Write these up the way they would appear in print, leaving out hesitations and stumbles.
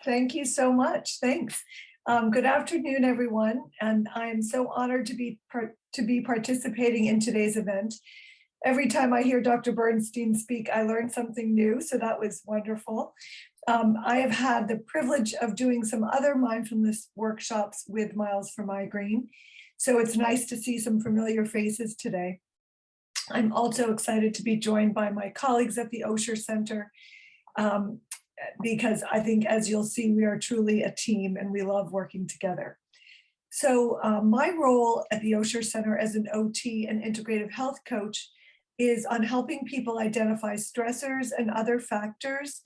Thank you so much. Thanks. Good afternoon, everyone, and I am so honored to be participating in today's event. Every time I hear Dr. Bernstein speak, I learn something new, so that was wonderful. I have had the privilege of doing some other mindfulness workshops with Miles for Migraine, so it's nice to see some familiar faces today. I'm also excited to be joined by my colleagues at the Osher Center, because I think, as you'll see, we are truly a team and we love working together. So my role at the Osher Center as an OT and integrative health coach is on helping people identify stressors and other factors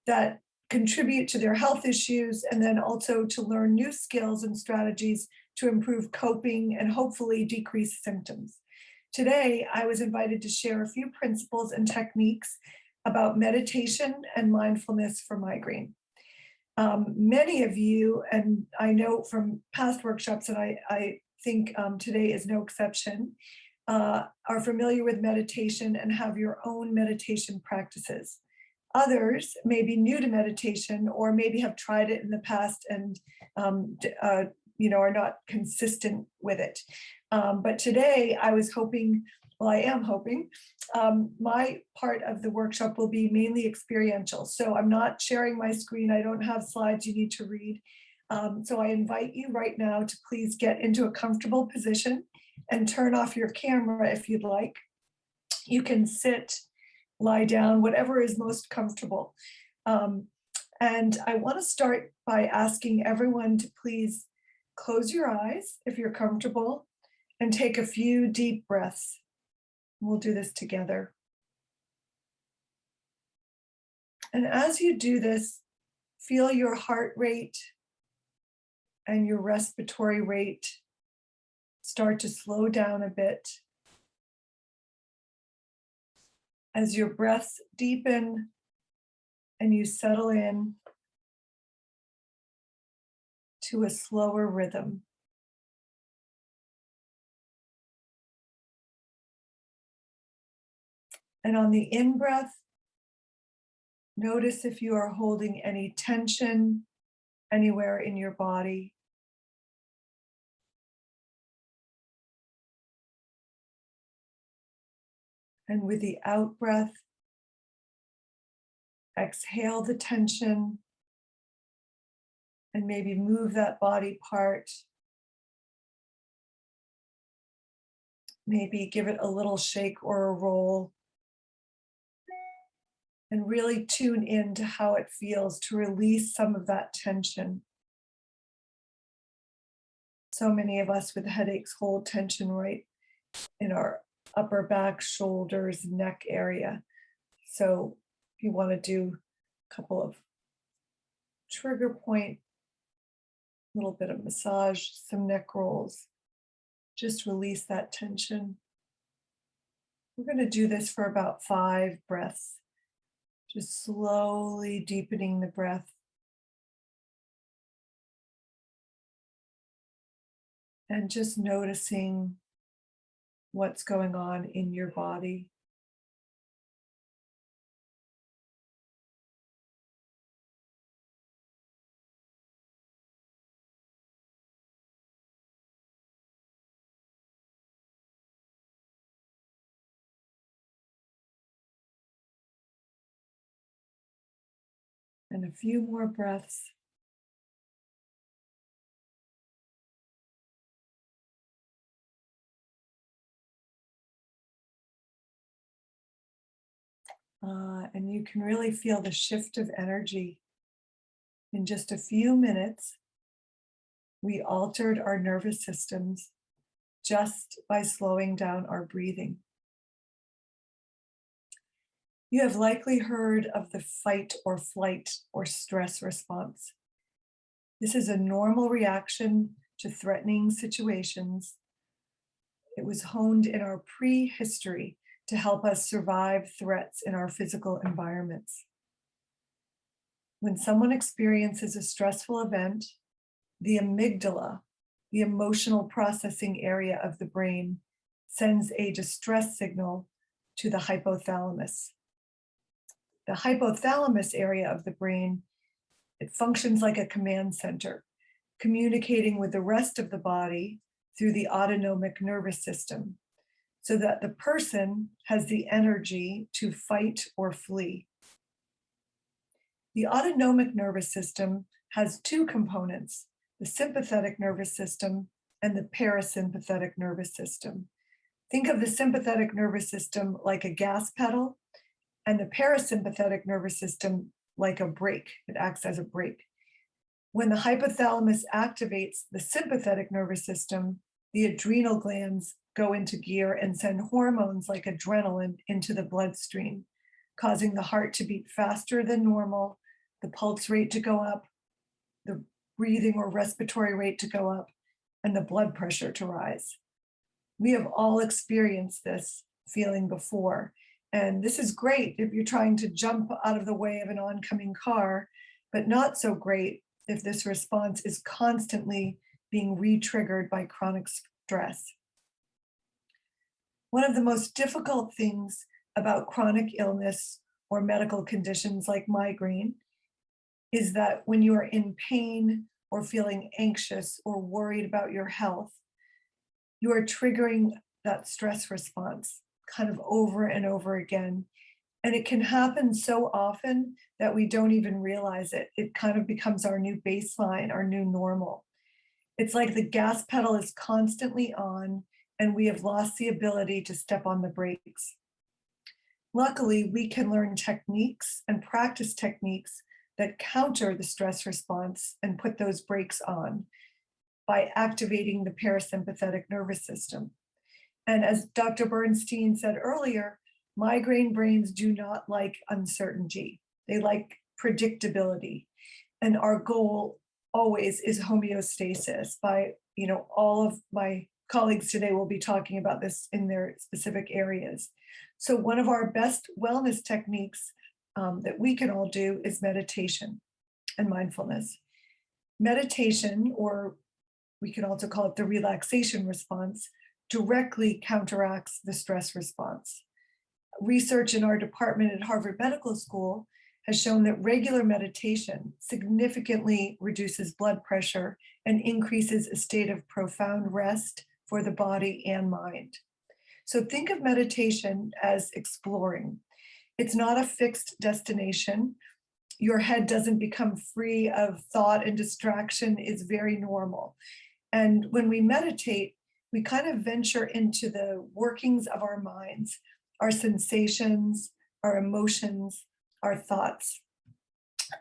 that contribute to their health issues, and then also to learn new skills and strategies to improve coping and hopefully decrease symptoms. Today, I was invited to share a few principles and techniques about meditation and mindfulness for migraine. Many of you, and I know from past workshops, and I think today is no exception, are familiar with meditation and have your own meditation practices. Others may be new to meditation, or maybe have tried it in the past and are not consistent with it. But today I was hoping, well, I am hoping, my part of the workshop will be mainly experiential. So I'm not sharing my screen. I don't have slides you need to read. So I invite you right now to please get into a comfortable position and turn off your camera if you'd like. You can sit, lie down, whatever is most comfortable. And I want to start by asking everyone to please close your eyes if you're comfortable and take a few deep breaths. We'll do this together. And as you do this, feel your heart rate and your respiratory rate start to slow down a bit. As your breaths deepen and you settle in to a slower rhythm. And on the in-breath, notice if you are holding any tension anywhere in your body. And with the out-breath, exhale the tension and maybe move that body part. Maybe give it a little shake or a roll. And really tune in to how it feels to release some of that tension. So many of us with headaches hold tension right in our upper back, shoulders, neck area. So if you want to do a couple of trigger point, a little bit of massage, some neck rolls, just release that tension. We're going to do this for about 5 breaths. Just slowly deepening the breath. And just noticing what's going on in your body. And a few more breaths. And you can really feel the shift of energy. In just a few minutes, we altered our nervous systems just by slowing down our breathing. You have likely heard of the fight or flight or stress response. This is a normal reaction to threatening situations. It was honed in our prehistory to help us survive threats in our physical environments. When someone experiences a stressful event, the amygdala, the emotional processing area of the brain, sends a distress signal to the hypothalamus. The hypothalamus area of the brain It functions like a command center, communicating with the rest of the body through the autonomic nervous system, so that the person has the energy to fight or flee. The autonomic nervous system has two components, the sympathetic nervous system and the parasympathetic nervous system. Think of the sympathetic nervous system like a gas pedal and the parasympathetic nervous system like a brake. It acts as a brake. When the hypothalamus activates the sympathetic nervous system, the adrenal glands go into gear and send hormones like adrenaline into the bloodstream, causing the heart to beat faster than normal, the pulse rate to go up, the breathing or respiratory rate to go up, and the blood pressure to rise. We have all experienced this feeling before. And this is great if you're trying to jump out of the way of an oncoming car, but not so great if this response is constantly being re-triggered by chronic stress. One of the most difficult things about chronic illness or medical conditions like migraine is that when you are in pain or feeling anxious or worried about your health, you are triggering that stress response kind of over and over again. And it can happen so often that we don't even realize it. It kind of becomes our new baseline, our new normal. It's like the gas pedal is constantly on and we have lost the ability to step on the brakes. Luckily, we can learn techniques and practice techniques that counter the stress response and put those brakes on by activating the parasympathetic nervous system. And as Dr. Bernstein said earlier, migraine brains do not like uncertainty. They like predictability. And our goal always is homeostasis. All of my colleagues today will be talking about this in their specific areas. So one of our best wellness techniques that we can all do is meditation and mindfulness. Meditation, or we can also call it the relaxation response, directly counteracts the stress response. Research in our department at Harvard Medical School has shown that regular meditation significantly reduces blood pressure and increases a state of profound rest for the body and mind. So think of meditation as exploring. It's not a fixed destination. Your head doesn't become free of thought and distraction. It's very normal. And when we meditate, we kind of venture into the workings of our minds, our sensations, our emotions, our thoughts.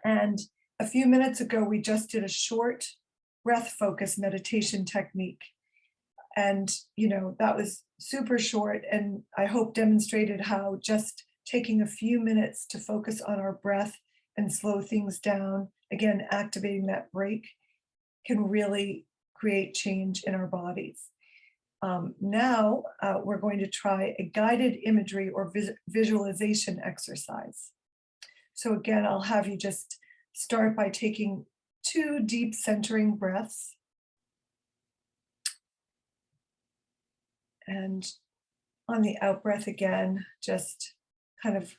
And a few minutes ago, we just did a short breath focus meditation technique. And, that was super short and I hope demonstrated how just taking a few minutes to focus on our breath and slow things down, again, activating that brake, can really create change in our bodies. Now we're going to try a guided imagery or visualization exercise. So again, I'll have you just start by taking 2 deep centering breaths. And on the out breath again, just kind of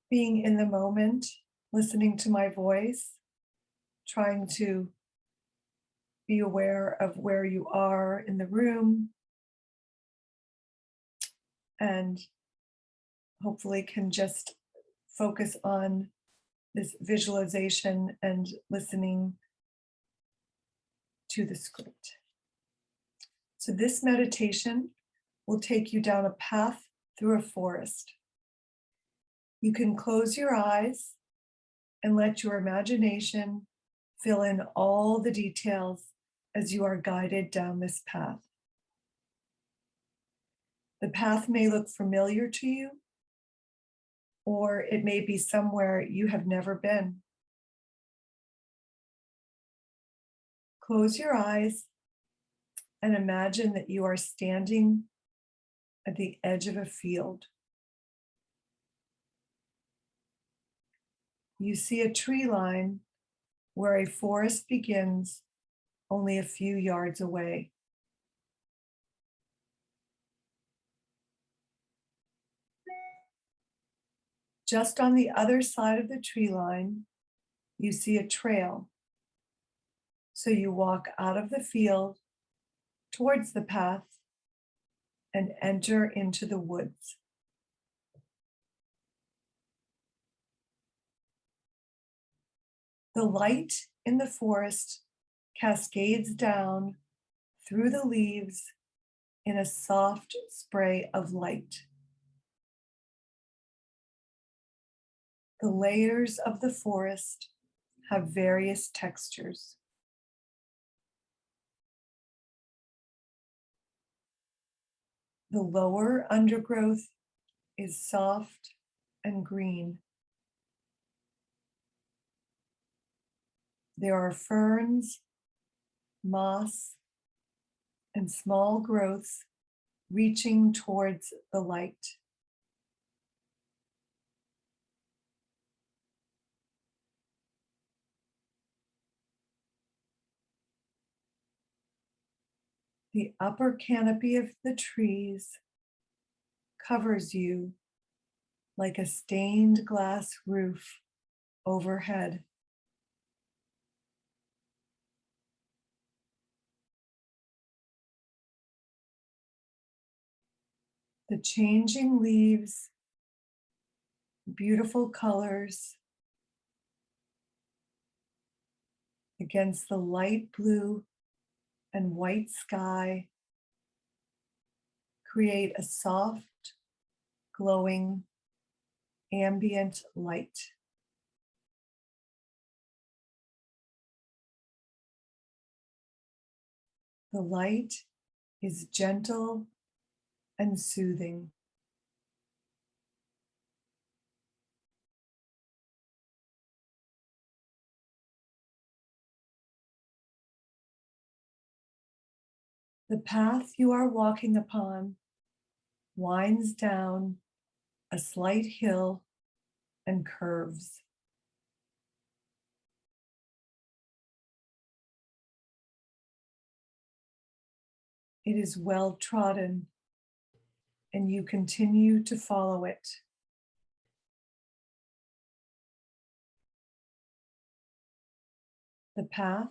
being in the moment, listening to my voice, trying to be aware of where you are in the room, and hopefully can just focus on this visualization and listening to the script. So this meditation will take you down a path through a forest. You can close your eyes and let your imagination fill in all the details as you are guided down this path. The path may look familiar to you, or it may be somewhere you have never been. Close your eyes and imagine that you are standing at the edge of a field. You see a tree line where a forest begins only a few yards away. Just on the other side of the tree line you see a trail. So you walk out of the field towards the path and enter into the woods. The light in the forest cascades down through the leaves in a soft spray of light. The layers of the forest have various textures. The lower undergrowth is soft and green. There are ferns, moss, and small growths reaching towards the light. The upper canopy of the trees covers you like a stained glass roof overhead. The changing leaves, beautiful colors against the light blue and white sky create a soft, glowing, ambient light. The light is gentle and soothing. The path you are walking upon winds down a slight hill and curves. It is well trodden, and you continue to follow it. The path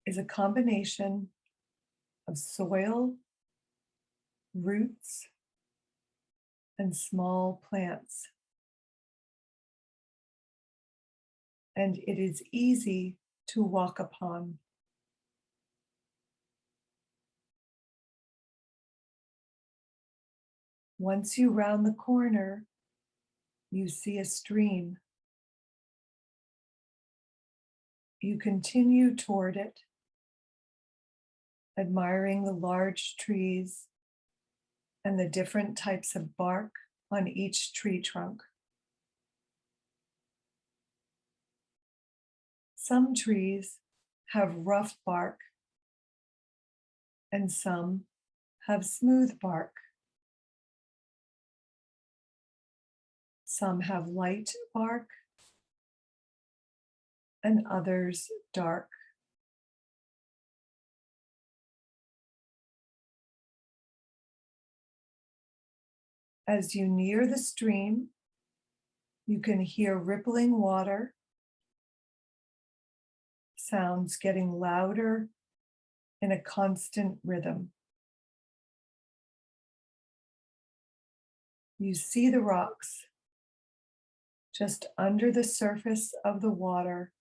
is a combination of soil, roots, and small plants. And it is easy to walk upon. Once you round the corner, you see a stream. You continue toward it, admiring the large trees and the different types of bark on each tree trunk. Some trees have rough bark, and some have smooth bark. Some have light bark, and others dark. As you near the stream, you can hear rippling water, sounds getting louder in a constant rhythm. You see the rocks just under the surface of the water.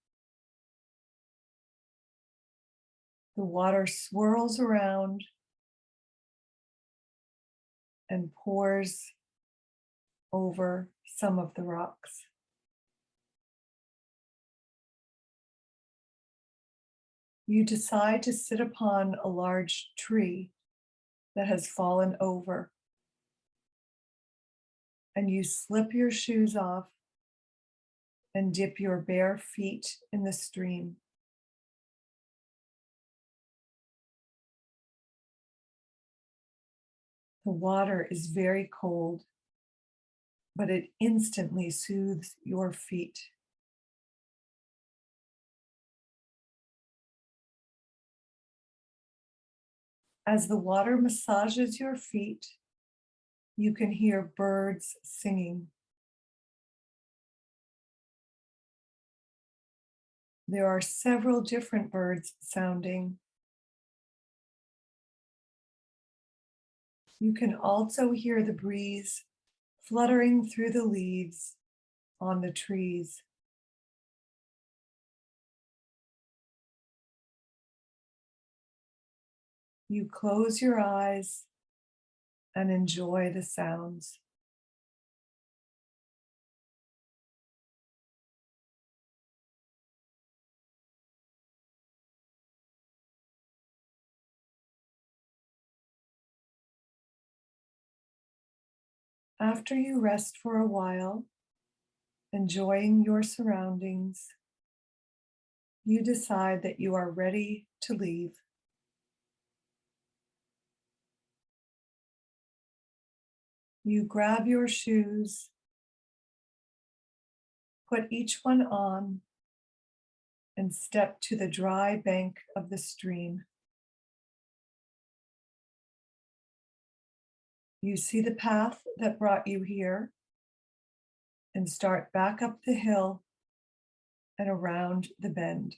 The water swirls around and pours over some of the rocks. You decide to sit upon a large tree that has fallen over, and you slip your shoes off and dip your bare feet in the stream. The water is very cold, but it instantly soothes your feet. As the water massages your feet, you can hear birds singing. There are several different birds sounding. You can also hear the breeze fluttering through the leaves on the trees. You close your eyes and enjoy the sounds. After you rest for a while, enjoying your surroundings, you decide that you are ready to leave. You grab your shoes, put each one on, and step to the dry bank of the stream. You see the path that brought you here and start back up the hill and around the bend.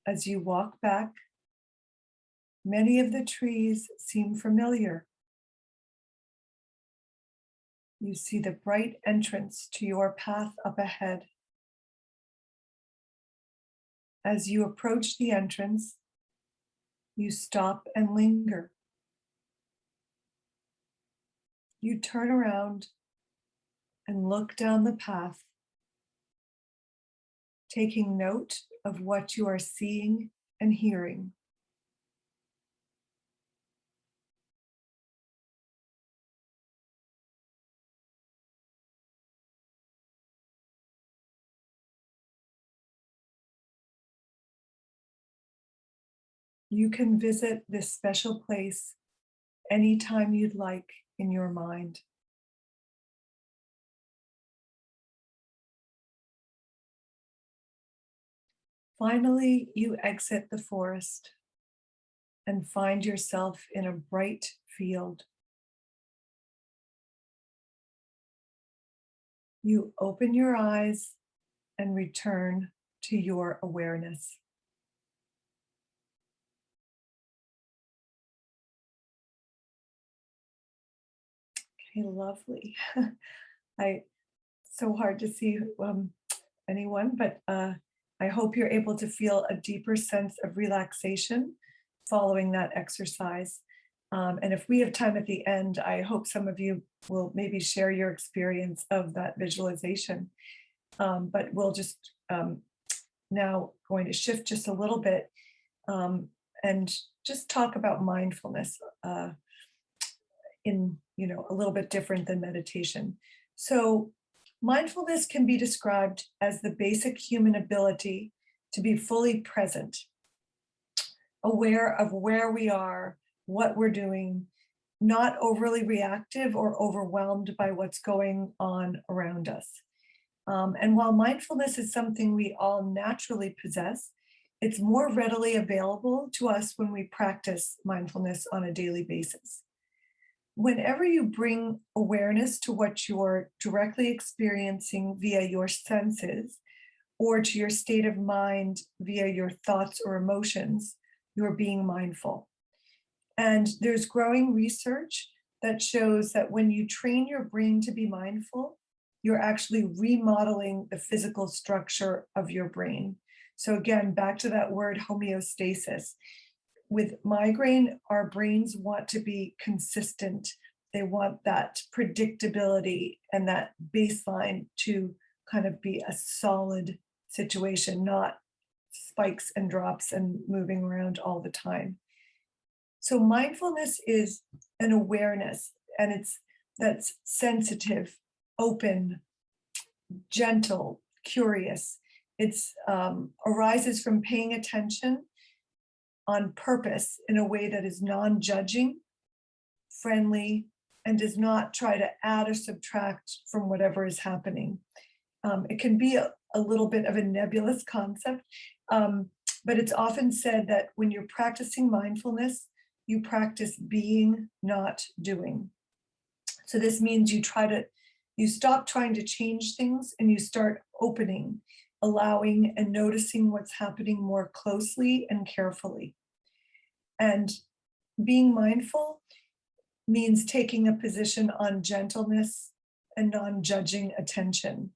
As you walk back, many of the trees seem familiar. You see the bright entrance to your path up ahead. As you approach the entrance, you stop and linger. You turn around and look down the path, taking note of what you are seeing and hearing. You can visit this special place anytime you'd like in your mind. Finally, you exit the forest and find yourself in a bright field. You open your eyes and return to your awareness. Okay, lovely. I so hard to see anyone, but I hope you're able to feel a deeper sense of relaxation following that exercise. And if we have time at the end, I hope some of you will maybe share your experience of that visualization. But we'll just now going to shift just a little bit and just talk about mindfulness in a little bit different than meditation. So mindfulness can be described as the basic human ability to be fully present, aware of where we are, what we're doing, not overly reactive or overwhelmed by what's going on around us. And while mindfulness is something we all naturally possess, it's more readily available to us when we practice mindfulness on a daily basis. Whenever you bring awareness to what you're directly experiencing via your senses, or to your state of mind via your thoughts or emotions, you're being mindful. And there's growing research that shows that when you train your brain to be mindful, you're actually remodeling the physical structure of your brain. So again, back to that word homeostasis. With migraine, our brains want to be consistent. They want that predictability and that baseline to kind of be a solid situation, not spikes and drops and moving around all the time. So mindfulness is an awareness, and that's sensitive, open, gentle, curious. It's arises from paying attention on purpose in a way that is non-judging, friendly, and does not try to add or subtract from whatever is happening. It can be a little bit of a nebulous concept, but it's often said that when you're practicing mindfulness, you practice being, not doing. So this means you try to, You stop trying to change things and you start opening, allowing and noticing what's happening more closely and carefully. And being mindful means taking a position on gentleness and non-judging attention,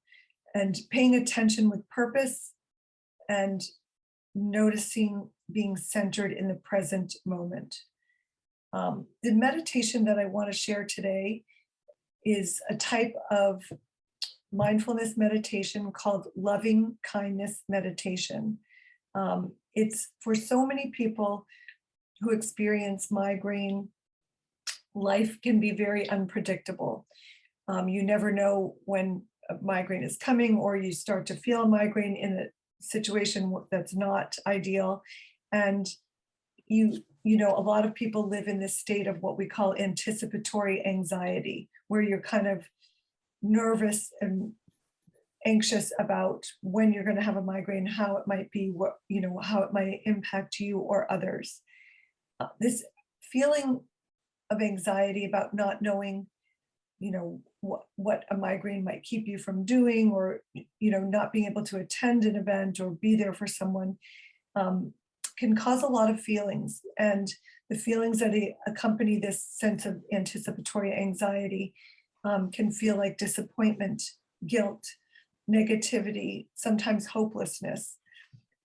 and paying attention with purpose and noticing being centered in the present moment. The meditation that I want to share today is a type of mindfulness meditation called loving kindness meditation. It's for so many people who experience migraine. Life can be very unpredictable. You never know when a migraine is coming, or you start to feel a migraine in a situation that's not ideal. And you know, a lot of people live in this state of what we call anticipatory anxiety, where you're kind of nervous and anxious about when you're going to have a migraine, how it might be, what, you know, how it might impact you or others. This feeling of anxiety about not knowing, you know, what a migraine might keep you from doing, or, you know, not being able to attend an event or be there for someone, can cause a lot of feelings. And the feelings that accompany this sense of anticipatory anxiety can feel like disappointment, guilt, negativity, sometimes hopelessness.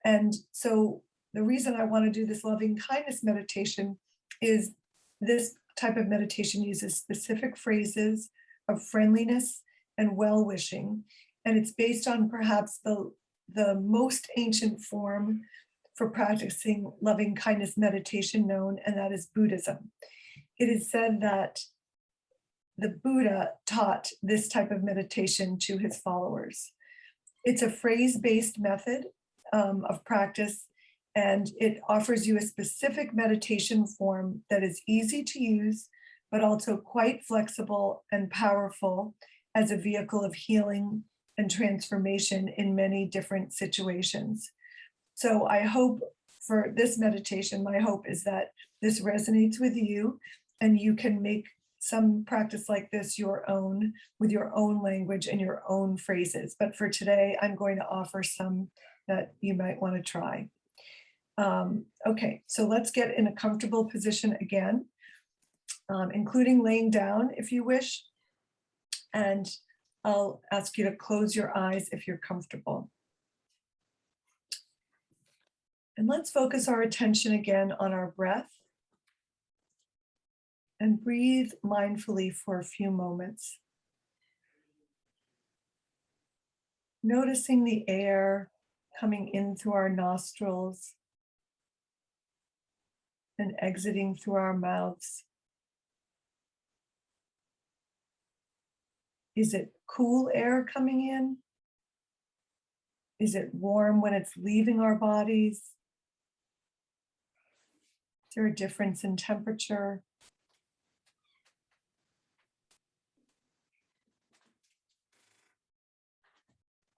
And so the reason I want to do this loving kindness meditation is this type of meditation uses specific phrases of friendliness and well-wishing. And it's based on perhaps the most ancient form for practicing loving kindness meditation known, and that is Buddhism. It is said that the Buddha taught this type of meditation to his followers. It's a phrase-based method of practice, and it offers you a specific meditation form that is easy to use, but also quite flexible and powerful as a vehicle of healing and transformation in many different situations. So I hope for this meditation, my hope is that this resonates with you and you can make some practice like this your own, with your own language and your own phrases. But for today, I'm going to offer some that you might want to try. Okay, so let's get in a comfortable position again, including laying down if you wish. And I'll ask you to close your eyes if you're comfortable. And let's focus our attention again on our breath and breathe mindfully for a few moments. Noticing the air coming in through our nostrils and exiting through our mouths. Is it cool air coming in? Is it warm when it's leaving our bodies? Is there a difference in temperature?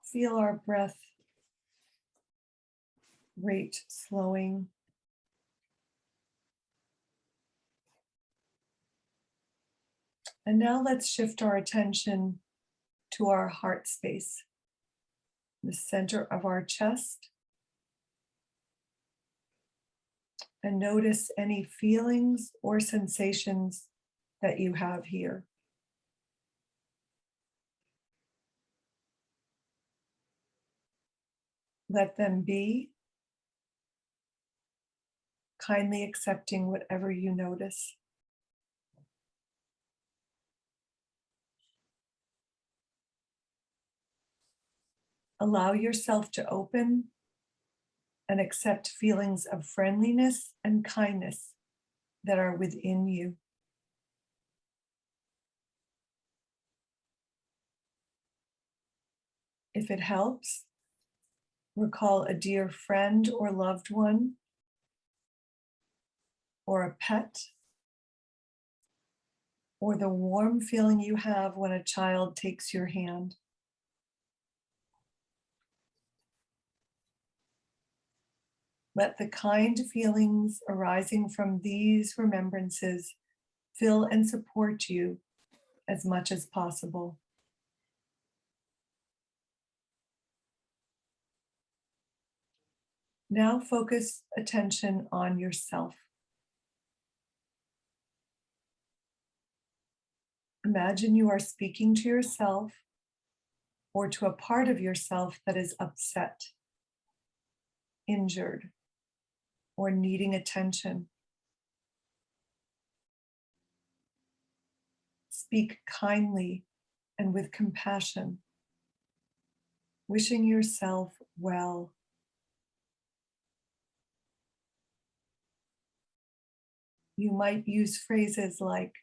Feel our breath rate slowing. And now let's shift our attention to our heart space, the center of our chest. And notice any feelings or sensations that you have here. Let them be, kindly accepting whatever you notice. Allow yourself to open and accept feelings of friendliness and kindness that are within you. If it helps, recall a dear friend or loved one, or a pet, or the warm feeling you have when a child takes your hand. Let the kind feelings arising from these remembrances fill and support you as much as possible. Now focus attention on yourself. Imagine you are speaking to yourself or to a part of yourself that is upset, injured, or needing attention. Speak kindly and with compassion, wishing yourself well. You might use phrases like,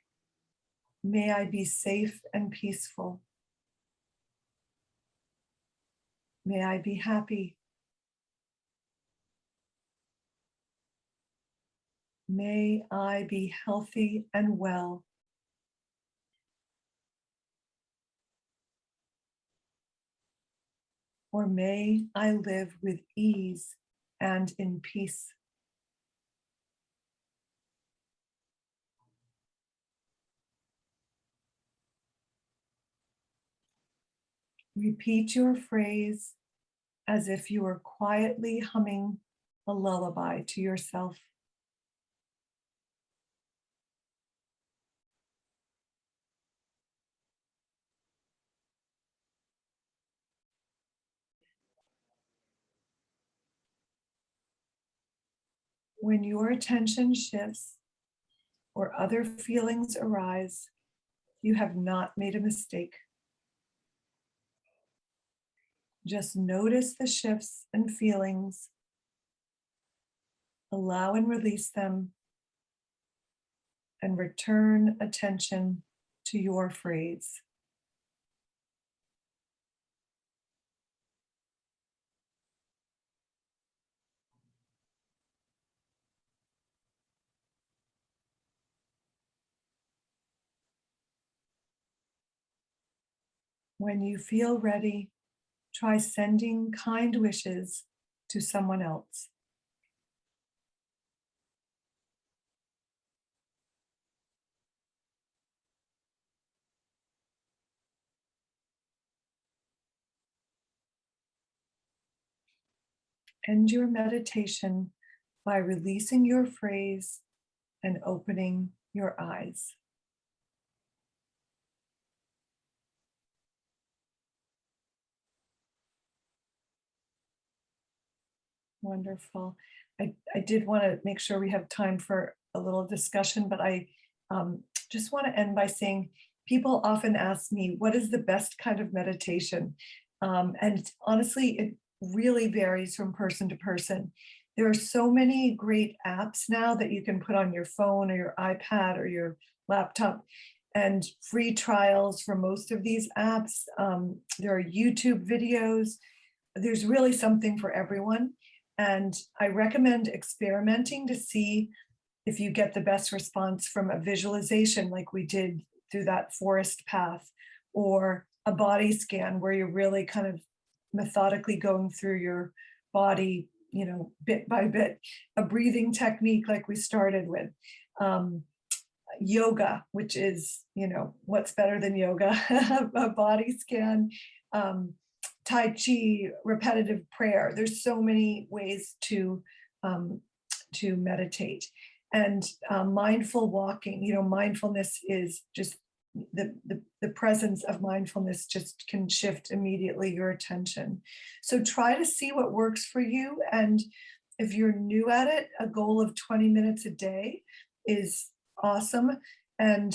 "May I be safe and peaceful. May I be happy. May I be healthy and well." Or may I live with ease and in peace. Repeat your phrase as if you were quietly humming a lullaby to yourself. When your attention shifts or other feelings arise, you have not made a mistake. Just notice the shifts and feelings, allow and release them, and return attention to your phrase. When you feel ready, try sending kind wishes to someone else. End your meditation by releasing your phrase and opening your eyes. Wonderful. I did want to make sure we have time for a little discussion, but I just want to end by saying people often ask me, what is the best kind of meditation? And honestly, it really varies from person to person. There are so many great apps now that you can put on your phone or your iPad or your laptop, and free trials for most of these apps. There are YouTube videos. There's really something for everyone. And I recommend experimenting to see if you get the best response from a visualization like we did through that forest path, or a body scan where you're really kind of methodically going through your body, bit by bit, a breathing technique like we started with. Yoga, which is, what's better than yoga, a body scan, Tai Chi, repetitive prayer. There's so many ways to meditate. And mindful walking, mindfulness is just the presence of mindfulness just can shift immediately your attention. So try to see what works for you. And if you're new at it, a goal of 20 minutes a day is awesome. And,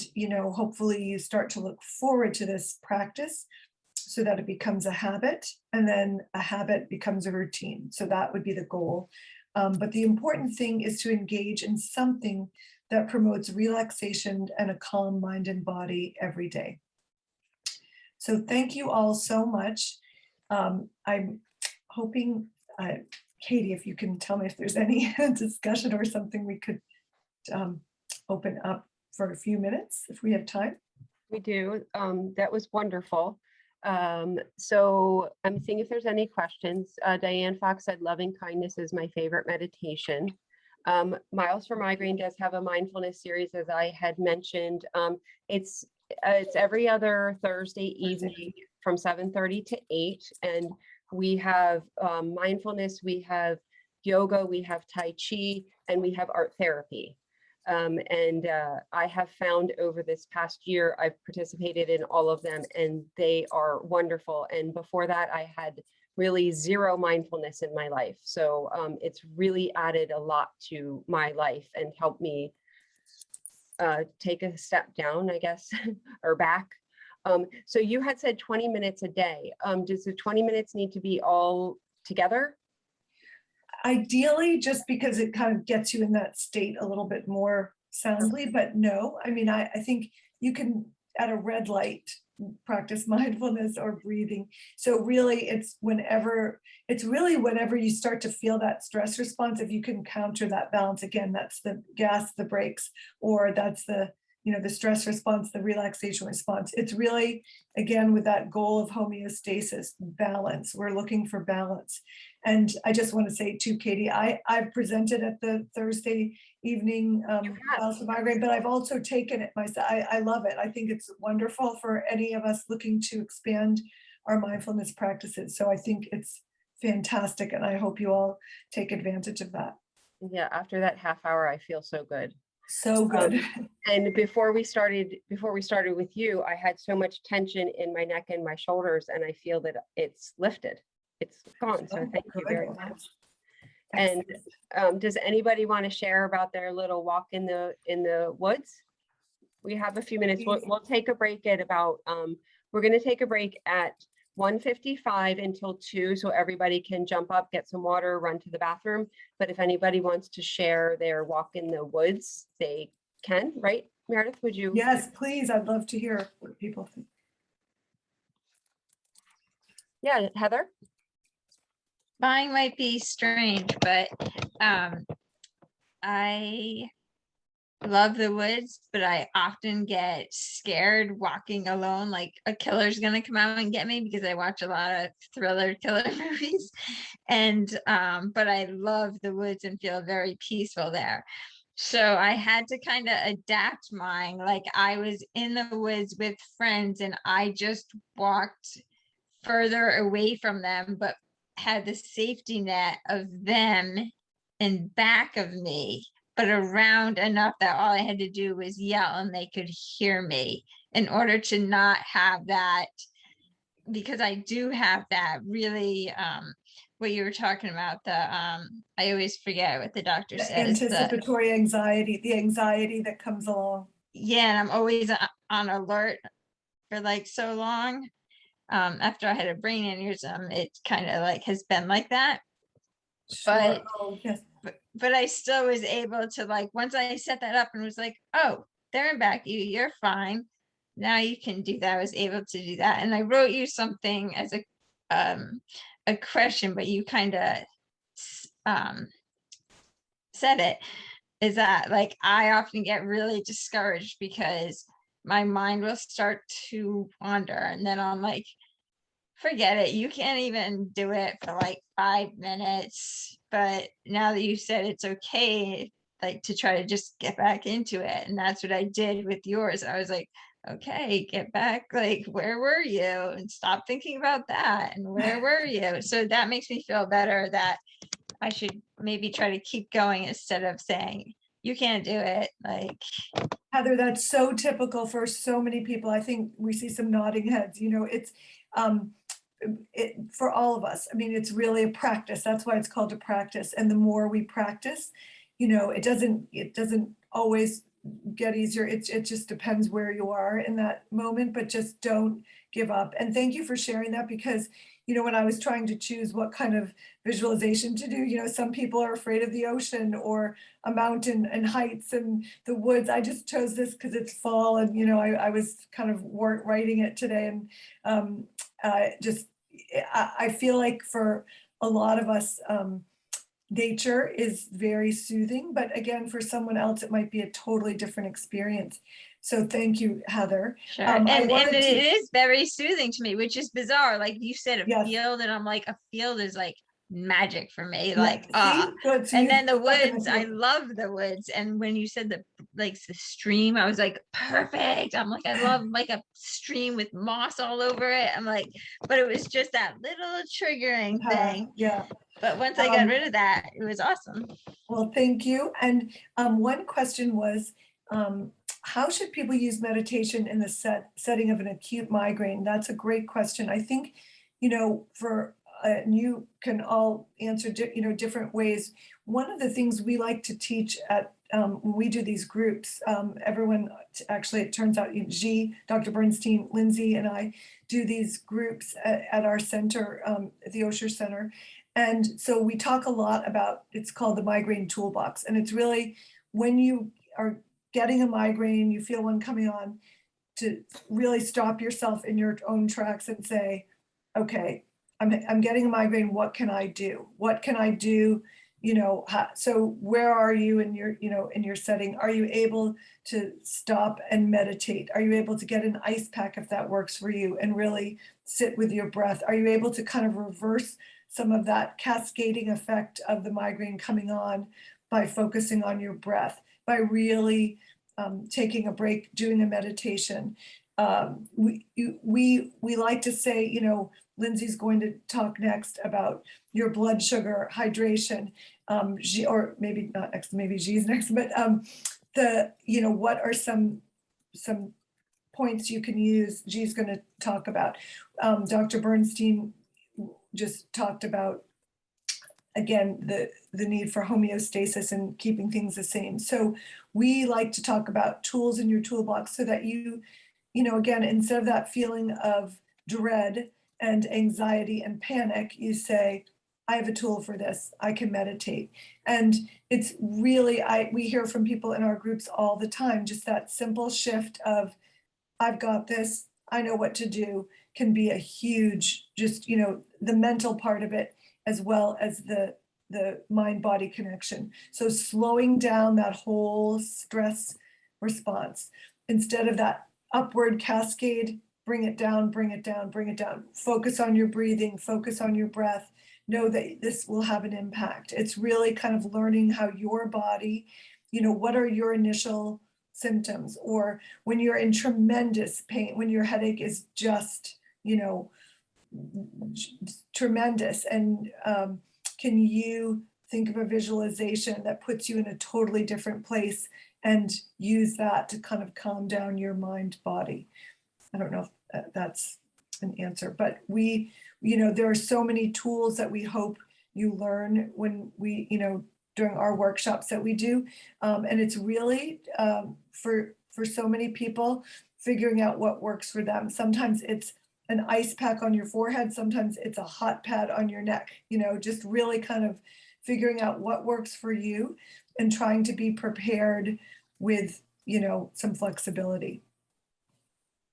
hopefully you start to look forward to this practice so that it becomes a habit, and then a habit becomes a routine. So that would be the goal. But the important thing is to engage in something that promotes relaxation and a calm mind and body every day. So thank you all so much. I'm hoping, Katie, if you can tell me if there's any discussion or something we could open up for a few minutes if we have time. We do. That was wonderful. So I'm seeing if there's any questions. Diane Fox said, loving kindness is my favorite meditation. Miles for Migraine does have a mindfulness series, as I had mentioned. It's every other Thursday evening from 7:30 to 8. And we have mindfulness, we have yoga, we have Tai Chi, and we have art therapy. I have found over this past year, I've participated in all of them, and they are wonderful. And before that, I had really zero mindfulness in my life. So it's really added a lot to my life and helped me take a step down, I guess, or back. So you had said 20 minutes a day. Does the 20 minutes need to be all together? Ideally, just because it kind of gets you in that state a little bit more soundly, but no, I mean, I think you can, at a red light, practice mindfulness or breathing. So really, it's really whenever you start to feel that stress response, if you can counter that balance, again, that's the gas, the brakes, or that's the stress response, the relaxation response. It's really, again, with that goal of homeostasis, balance. We're looking for balance. And I just want to say too, Katie, I've presented at the Thursday evening House of Migraine, but I've also taken it myself. I love it. I think it's wonderful for any of us looking to expand our mindfulness practices. So I think it's fantastic, and I hope you all take advantage of that. Yeah, after that half hour, I feel so good. So good. And before we started with you, I had so much tension in my neck and my shoulders, and I feel that it's lifted. It's gone. So thank you very much. And does anybody want to share about their little walk in the woods? We have a few minutes. We'll take a break at about, we're going to take a break at 1:55 until 2, so everybody can jump up, get some water, run to the bathroom. But if anybody wants to share their walk in the woods, they can, right? Meredith, would you? Yes, please. I'd love to hear what people think. Yeah, Heather? Mine might be strange, but I love the woods, but I often get scared walking alone, like a killer's gonna come out and get me, because I watch a lot of thriller killer movies. And but I love the woods and feel very peaceful there. So I had to kind of adapt mine. Like I was in the woods with friends and I just walked further away from them, but had the safety net of them in back of me, but around enough that all I had to do was yell and they could hear me, in order to not have that, because I do have that really, what you were talking about, the, I always forget what the doctor says. Anticipatory anxiety, the anxiety that comes along. Yeah, and I'm always on alert for like so long. After I had a brain aneurysm, it kind of like has been like that. Sure. But oh, yes. but I still was able to, like, once I set that up and was like, oh, they're in back you, you're fine. Now you can do that. I was able to do that. And I wrote you something as a question, but you kind of said it, is that like I often get really discouraged because my mind will start to wander, and then I'm like, forget it, you can't even do it for like 5 minutes. But now that you said it's okay, like to try to just get back into it, and that's what I did with yours. I was like, okay, get back, like, where were you, and stop thinking about that, and where were you. So that makes me feel better, that I should maybe try to keep going instead of saying you can't do it. Like, Heather, that's so typical for so many people. I think we see some nodding heads. It's for all of us. I mean, it's really a practice. That's why it's called a practice. And the more we practice, it doesn't always get easier. It just depends where you are in that moment, but just don't give up. And thank you for sharing that, because when I was trying to choose what kind of visualization to do, some people are afraid of the ocean or a mountain and heights and the woods. I just chose this because it's fall, and I was kind of writing it today, and I feel like for a lot of us, nature is very soothing, but again, for someone else, it might be a totally different experience. So thank you, Heather. sure. And it is very soothing to me, which is bizarre. Like you said, a Yes. field, and I'm like, a field is like magic for me. Yeah, Like, see? Good. So and you then the grew up in woods, the I woods. love the woods. And when you said the like the stream, I was like, perfect. I'm like, I love like a stream with moss all over it. I'm like, but it was just that little triggering thing. Yeah. But once I got Um, rid of that, it was awesome. Well, thank you. And one question was, how should people use meditation in the setting of an acute migraine? That's a great question. I think, and you can all answer, different ways. One of the things we like to teach at when we do these groups, everyone, actually, it turns out Dr. Bernstein, Lindsay, and I do these groups at our center, at the Osher Center. And so we talk a lot about, it's called the Migraine Toolbox. And it's really when you are getting a migraine, you feel one coming on, to really stop yourself in your own tracks and say, okay, I'm getting a migraine. What can I do? What can I do? So where are you in your setting? Are you able to stop and meditate? Are you able to get an ice pack if that works for you and really sit with your breath? Are you able to kind of reverse some of that cascading effect of the migraine coming on by focusing on your breath, by really taking a break, doing a meditation? We like to say, Lindsay's going to talk next about your blood sugar, hydration, or maybe not next, maybe G's next, but what are some points you can use? G's going to talk about. Dr. Bernstein just talked about, again, the need for homeostasis and keeping things the same. So we like to talk about tools in your toolbox so that again, instead of that feeling of dread and anxiety and panic, you say, I have a tool for this. I can meditate. And it's really, we hear from people in our groups all the time, just that simple shift of, I've got this, I know what to do, can be a huge, just, the mental part of it, as well as the mind-body connection. So slowing down that whole stress response, instead of that upward cascade, bring it down, bring it down, bring it down. Focus on your breathing, focus on your breath. Know that this will have an impact. It's really kind of learning how your body, what are your initial symptoms, or when you're in tremendous pain, when your headache is just, tremendous, and can you think of a visualization that puts you in a totally different place and use that to kind of calm down your mind body? I don't know if that's an answer, but there are so many tools that we hope you learn when we, during our workshops that we do. And it's really for so many people, figuring out what works for them. Sometimes it's an ice pack on your forehead. Sometimes it's a hot pad on your neck, just really kind of figuring out what works for you and trying to be prepared with, some flexibility.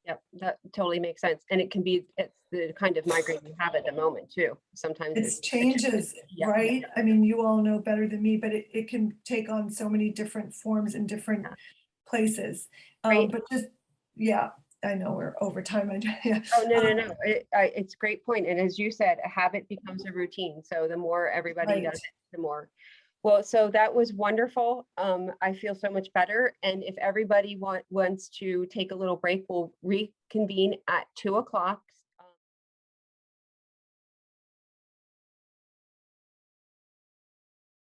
Yep, that totally makes sense. And it's the kind of migraine you have at the moment too. Sometimes It changes, right? I mean, you all know better than me, but it can take on so many different forms in different places. But just, yeah, I know we're over time. Yeah. Oh, no. It's a great point. And as you said, a habit becomes a routine. So the more everybody does it, the more. Well, so that was wonderful. I feel so much better. And if everybody wants to take a little break, we'll reconvene at 2:00